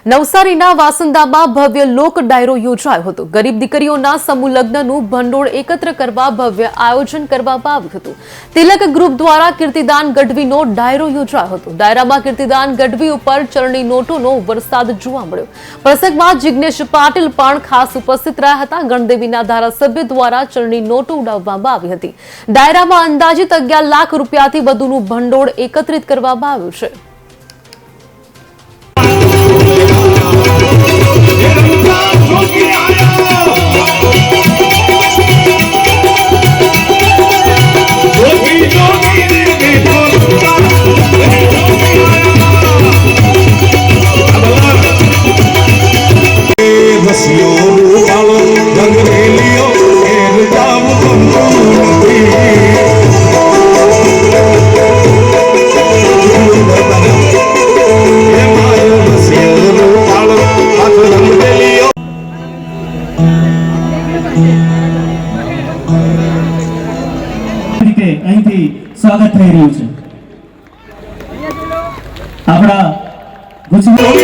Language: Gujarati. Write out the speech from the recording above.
નવસારીના વાસંદામાં ભવ્ય લોક ડાયરો યોજાયો હતો। ગરીબ દીકરીઓના સમૂહ લગ્નનું ભંડોળ એકત્ર કરવા ભવ્ય આયોજન કરવામાં આવ્યું હતું। તિલક ગ્રુપ દ્વારા કીર્તિદાન ગઢવીનો ડાયરો યોજાયો હતો। ડાયરામાં કીર્તિદાન ગઢવી ઉપર ચલણી નોટોનો વરસાદ જોવા મળ્યો। પ્રસંગમાં જિગ્નેશ પાટીલ પણ ખાસ ઉપસ્થિત રહ્યા હતા। ગણદેવીના ધારાસભ્ય દ્વારા ચલણી નોટો ઉડાવવામાં આવી હતી। ડાયરામાં અંદાજિત 11 લાખ રૂપિયાથી વધુનું ભંડોળ એકત્રિત કરવામાં આવ્યું છે। અહીંથી સ્વાગત થઈ રહ્યું છે આપણા ગુજરાત